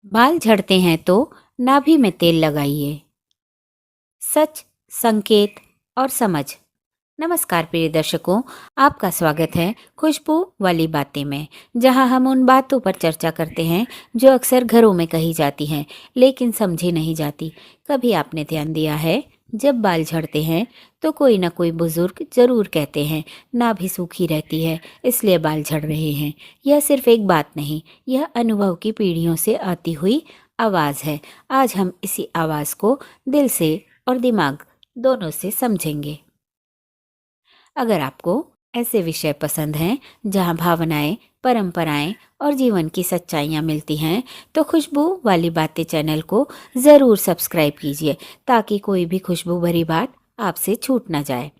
बाल झड़ते हैं तो नाभि में तेल लगाइए। सच, संकेत और समझ। नमस्कार प्रिय दर्शकों, आपका स्वागत है खुशबू वाली बातें में, जहां हम उन बातों पर चर्चा करते हैं जो अक्सर घरों में कही जाती हैं लेकिन समझी नहीं जाती। कभी आपने ध्यान दिया है, जब बाल झड़ते हैं तो कोई ना कोई बुजुर्ग जरूर कहते हैं नाभि सूखी रहती है इसलिए बाल झड़ रहे हैं। यह सिर्फ एक बात नहीं, यह अनुभव की पीढ़ियों से आती हुई आवाज़ है। आज हम इसी आवाज़ को दिल से और दिमाग दोनों से समझेंगे। अगर आपको ऐसे विषय पसंद हैं जहां भावनाएं, परंपराएं और जीवन की सच्चाइयां मिलती हैं, तो खुशबू वाली बातें चैनल को ज़रूर सब्सक्राइब कीजिए ताकि कोई भी खुशबू भरी बात आपसे छूट ना जाए।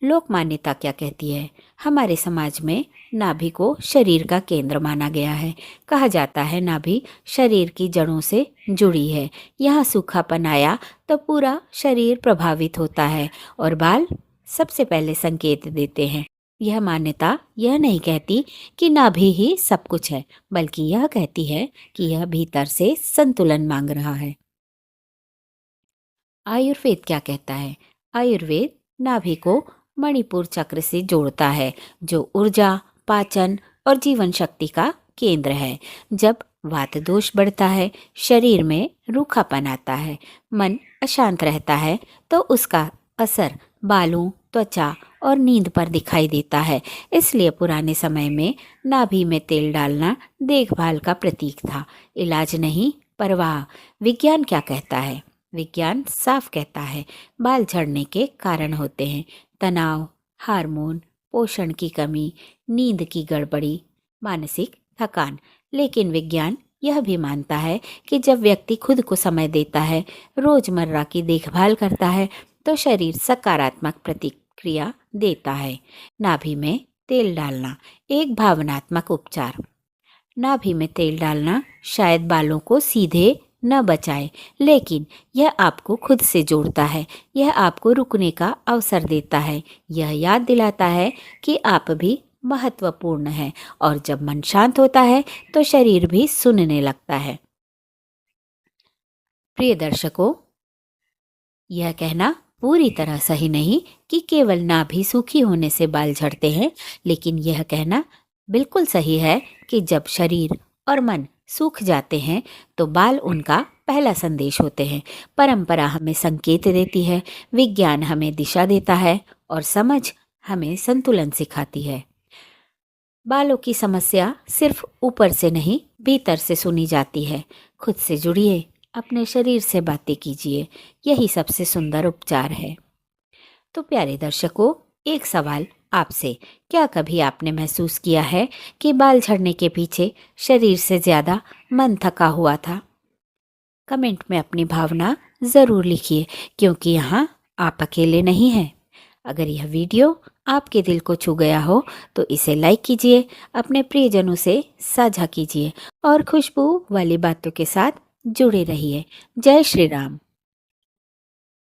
लोक मान्यता क्या कहती है? हमारे समाज में नाभि को शरीर का केंद्र माना गया है। कहा जाता है नाभि शरीर की जड़ों से जुड़ी है। यहाँ सूखापन आया तो पूरा शरीर प्रभावित होता है और बाल सबसे पहले संकेत देते हैं। यह मान्यता यह नहीं कहती कि नाभि ही सब कुछ है, बल्कि यह कहती है कि यह भीतर से संतुलन मांग रहा है। आयुर्वेद क्या कहता है? आयुर्वेद नाभि को मणिपुर चक्र से जोड़ता है, जो ऊर्जा, पाचन और जीवन शक्ति का केंद्र है। जब वात दोष बढ़ता है, शरीर में रूखापन आता है, मन अशांत रहता है, तो उसका असर बालों, त्वचा और नींद पर दिखाई देता है। इसलिए पुराने समय में नाभि में तेल डालना देखभाल का प्रतीक था, इलाज नहीं, परवाह। विज्ञान क्या कहता है? विज्ञान साफ कहता है बाल झड़ने के कारण होते हैं तनाव, हार्मोन, पोषण की कमी, नींद की गड़बड़ी, मानसिक थकान। लेकिन विज्ञान यह भी मानता है कि जब व्यक्ति खुद को समय देता है, रोजमर्रा की देखभाल करता है, तो शरीर सकारात्मक प्रतिक्रिया देता है। नाभि में तेल डालना एक भावनात्मक उपचार। नाभि में तेल डालना शायद बालों को सीधे न बचाए, लेकिन यह आपको खुद से जोड़ता है। यह आपको रुकने का अवसर देता है। यह याद दिलाता है कि आप भी महत्वपूर्ण हैं, और जब मन शांत होता है तो शरीर भी सुनने लगता है। प्रिय दर्शकों, यह कहना पूरी तरह सही नहीं कि केवल नाभि सूखी होने से बाल झड़ते हैं, लेकिन यह कहना बिल्कुल सही है कि जब शरीर और मन सूख जाते हैं तो बाल उनका पहला संदेश होते हैं। परंपरा हमें संकेत देती है, विज्ञान हमें दिशा देता है और समझ हमें संतुलन सिखाती है। बालों की समस्या सिर्फ ऊपर से नहीं, भीतर से सुनी जाती है। खुद से जुड़िए, अपने शरीर से बातें कीजिए, यही सबसे सुंदर उपचार है। तो प्यारे दर्शकों, एक सवाल आपसे, क्या कभी आपने महसूस किया है कि बाल झड़ने के पीछे शरीर से ज़्यादा मन थका हुआ था? कमेंट में अपनी भावना ज़रूर लिखिए, क्योंकि यहाँ आप अकेले नहीं हैं। अगर यह वीडियो आपके दिल को छू गया हो तो इसे लाइक कीजिए, अपने प्रियजनों से साझा कीजिए और खुशबू वाली बातों के साथ जुड़े रहिए। जय श्री राम।